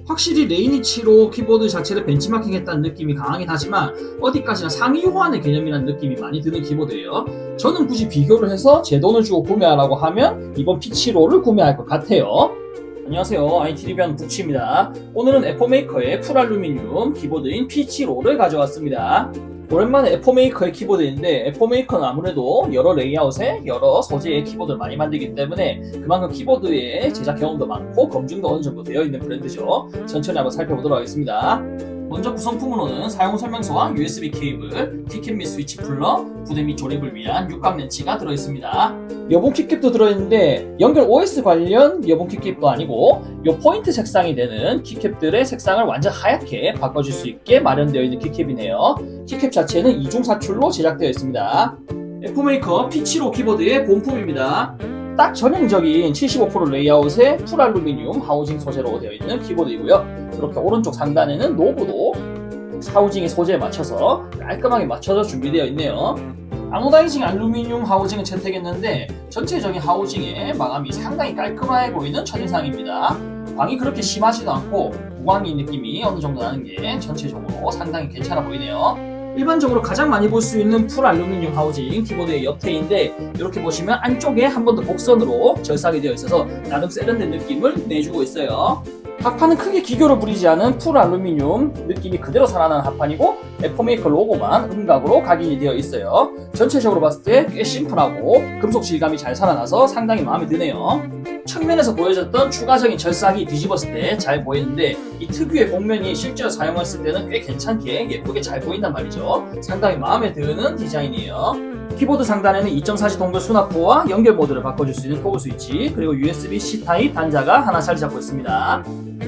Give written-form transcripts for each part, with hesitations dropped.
확실히 레이니치로 키보드 자체를 벤치마킹했다는 느낌이 강하긴 하지만 어디까지나 상위 호환의 개념이라는 느낌이 많이 드는 키보드예요. 저는 굳이 비교를 해서 제 돈을 주고 구매하라고 하면 이번 피치로를 구매할 것 같아요. 안녕하세요, IT 리뷰하는 북치입니다. 오늘은 에포메이커의 풀알루미늄 키보드인 피치로를 가져왔습니다. 오랜만에 에포메이커의 키보드인데, 에포메이커는 아무래도 여러 레이아웃에 여러 소재의 키보드를 많이 만들기 때문에 그만큼 키보드의 제작 경험도 많고 검증도 어느 정도 되어 있는 브랜드죠. 천천히 한번 살펴보도록 하겠습니다. 먼저 구성품으로는 사용 설명서와 USB 케이블, 키캡 및 스위치 쿨러, 부대 및 조립을 위한 육각 렌치가 들어있습니다. 여분 키캡도 들어있는데 연결 OS 관련 여분 키캡도 아니고 요 포인트 색상이 되는 키캡들의 색상을 완전 하얗게 바꿔줄 수 있게 마련되어 있는 키캡이네요. 키캡 자체는 이중 사출로 제작되어 있습니다. 에포메이커 피치로 키보드의 본품입니다. 딱 전형적인 75% 레이아웃의 풀알루미늄 하우징 소재로 되어 있는 키보드이고요. 이렇게 오른쪽 상단에는 노브도 하우징의 소재에 맞춰서 깔끔하게 맞춰져 준비되어 있네요. 아노다이징 알루미늄 하우징을 채택했는데 전체적인 하우징의 마감이 상당히 깔끔해 보이는 첫인상입니다. 광이 그렇게 심하지도 않고 무광이 느낌이 어느 정도 나는 게 전체적으로 상당히 괜찮아 보이네요. 일반적으로 가장 많이 볼 수 있는 풀 알루미늄 하우징 키보드의 옆테인데, 이렇게 보시면 안쪽에 한 번 더 곡선으로 절삭이 되어 있어서 나름 세련된 느낌을 내주고 있어요. 합판은 크게 기교를 부리지 않은 풀 알루미늄 느낌이 그대로 살아나는 합판이고, 에포메이커 로고만 음각으로 각인이 되어 있어요. 전체적으로 봤을 때 꽤 심플하고 금속 질감이 잘 살아나서 상당히 마음에 드네요. 측면에서 보여줬던 추가적인 절삭이 뒤집었을 때 잘 보이는데, 이 특유의 곡면이 실제로 사용했을 때는 꽤 괜찮게 예쁘게 잘 보인단 말이죠. 상당히 마음에 드는 디자인이에요. 키보드 상단에는 2.4G 동결 수납부와 연결 모드를 바꿔줄 수 있는 토글 스위치, 그리고 USB-C 타입 단자가 하나 자리 잡고 있습니다.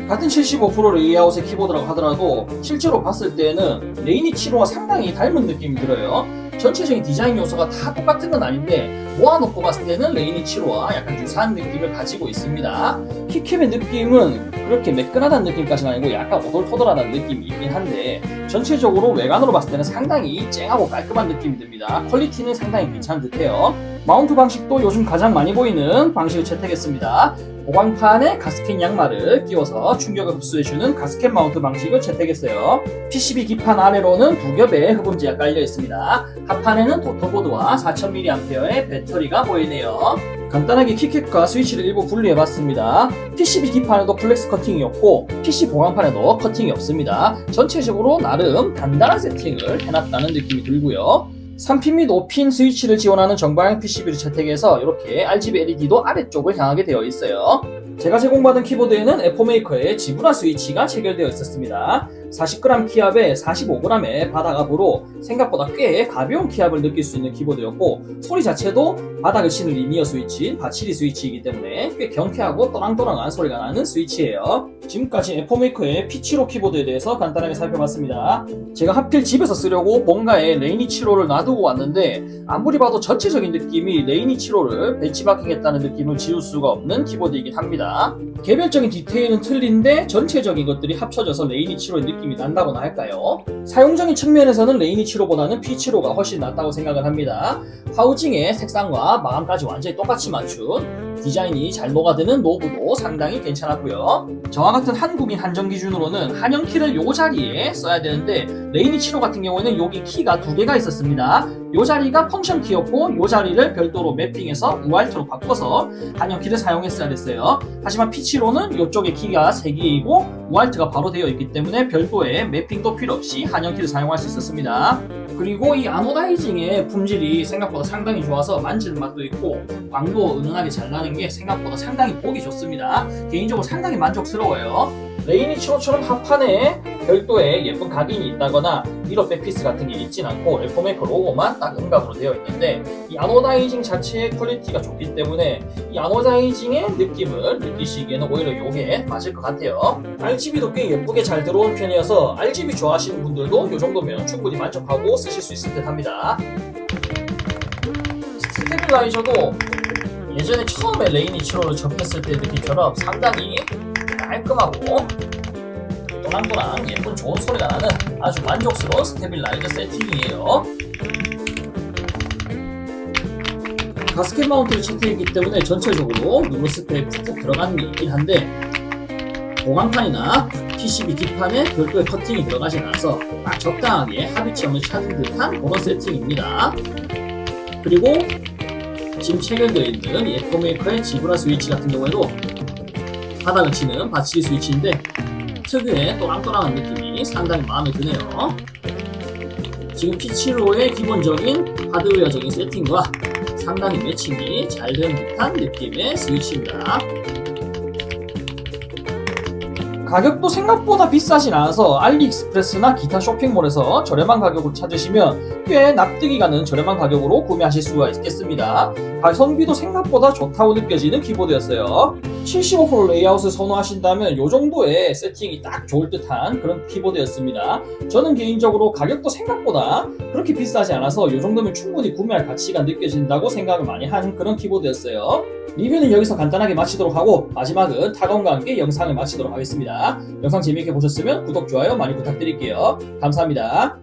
같은 75% 레이아웃의 키보드라고 하더라도 실제로 봤을 때는 레이니치로와 상당히 닮은 느낌이 들어요. 전체적인 디자인 요소가 다 똑같은 건 아닌데 모아놓고 봤을 때는 레이니치로와 약간 유사한 느낌을 가지고 있습니다. 키캡의 느낌은 그렇게 매끈하다는 느낌까지는 아니고 약간 오돌토돌하다는 느낌이 있긴 한데, 전체적으로 외관으로 봤을 때는 상당히 쨍하고 깔끔한 느낌이 듭니다. 퀄리티는 상당히 괜찮은 듯해요. 마운트 방식도 요즘 가장 많이 보이는 방식을 채택했습니다. 보광판에 가스켓 양말을 끼워서 충격을 흡수해주는 가스켓 마운트 방식을 채택했어요. PCB 기판 아래로는 두 겹의 흡음재가 깔려 있습니다. 하판에는 도터보드와 4000mAh의 배터리가 보이네요. 간단하게 키캡과 스위치를 일부 분리해봤습니다. PCB 기판에도 플렉스 커팅이었고 PC 보강판에도 커팅이 없습니다. 전체적으로 나름 단단한 세팅을 해놨다는 느낌이 들고요. 3핀 및 5핀 스위치를 지원하는 정방향 PCB를 채택해서 이렇게 RGB LED도 아래쪽을 향하게 되어 있어요. 제가 제공받은 키보드에는 에포메이커의 지브라 스위치가 체결되어 있었습니다. 40g 키압에 45g의 바닥압으로 생각보다 꽤 가벼운 키압을 느낄 수 있는 키보드였고, 소리 자체도 바닥을 치는 리니어 스위치, 바치리 스위치이기 때문에 꽤 경쾌하고 또랑또랑한 소리가 나는 스위치예요. 지금까지 에포메이커의 피치로 키보드에 대해서 간단하게 살펴봤습니다. 제가 하필 집에서 쓰려고 뭔가에 레이니치로를 놔두고 왔는데 아무리 봐도 전체적인 느낌이 레이니치로를 벤치마킹했다는 느낌을 지울 수가 없는 키보드이긴 합니다. 개별적인 디테일은 틀린데 전체적인 것들이 합쳐져서 레이니치로의 느낌이 난다고나 할까요? 사용적인 측면에서는 레이니치로보다는 피치로가 훨씬 낫다고 생각을 합니다. 하우징의 색상과 마감까지 완전히 똑같이 맞춘 디자인이 잘 녹아드는 노브도 상당히 괜찮았고요. 저와 같은 한국인 한정 기준으로는 한영키를 요 자리에 써야 되는데, 레이니치로 같은 경우에는 여기 키가 두 개가 있었습니다. 요 자리가 펑션 키였고 요 자리를 별도로 매핑해서 UART로 바꿔서 한영키를 사용했어야 됐어요. 하지만 피치로는 이쪽에 키가 3개이고 UART가 바로 되어 있기 때문에 별도의 매핑도 필요 없이 한영키를 사용할 수 있었습니다. 그리고 이 아노다이징의 품질이 생각보다 상당히 좋아서 만지는 맛도 있고 광도 은은하게 잘 나는 게 생각보다 상당히 보기 좋습니다. 개인적으로 상당히 만족스러워요. 레이니치로처럼 합판에 별도의 예쁜 각인이 있다거나 미러 백피스 같은 게 있진 않고 에포메이커 로고만 딱 음각으로 되어 있는데, 이 아노다이징 자체의 퀄리티가 좋기 때문에 이 아노다이징의 느낌을 느끼시기에는 오히려 이게 맞을 것 같아요. RGB도 꽤 예쁘게 잘 들어온 편이어서 RGB 좋아하시는 분들도 이 정도면 충분히 만족하고 쓰실 수 있을 듯 합니다. 스테빌라이저도 예전에 처음에 레이니치로를 접했을 때 느낌처럼 상당히 깔끔하고 또랑또랑 예쁜 좋은 소리가 나는 아주 만족스러운 스테빌라이저 세팅이에요. 가스켓 마운트를 채택했기 때문에 전체적으로 누르스 때 푹푹 들어가는 게 있긴 한데, 보강판이나 PCB 뒷판에 별도의 커팅이 들어가지 않아서 딱 적당하게 합의점을 찾은 듯한 그런 세팅입니다. 그리고 지금 체결되어 있는 이 에코메이커의 지브라 스위치 같은 경우에도 바닥을 치는 받치기 스위치인데 특유의 또랑또랑한 느낌이 상당히 마음에 드네요. 지금 P75의 기본적인 하드웨어적인 세팅과 상당히 매칭이 잘 되는 듯한 느낌의 스위치입니다. 가격도 생각보다 비싸진 않아서 알리익스프레스나 기타 쇼핑몰에서 저렴한 가격으로 찾으시면 꽤 납득이 가는 저렴한 가격으로 구매하실 수가 있겠습니다. 가성비도 생각보다 좋다고 느껴지는 키보드였어요. 75% 레이아웃을 선호하신다면 이 정도의 세팅이 딱 좋을 듯한 그런 키보드였습니다. 저는 개인적으로 가격도 생각보다 그렇게 비싸지 않아서 이 정도면 충분히 구매할 가치가 느껴진다고 생각을 많이 한 그런 키보드였어요. 리뷰는 여기서 간단하게 마치도록 하고 마지막은 타건과 함께 영상을 마치도록 하겠습니다. 영상 재미있게 보셨으면 구독, 좋아요 많이 부탁드릴게요. 감사합니다.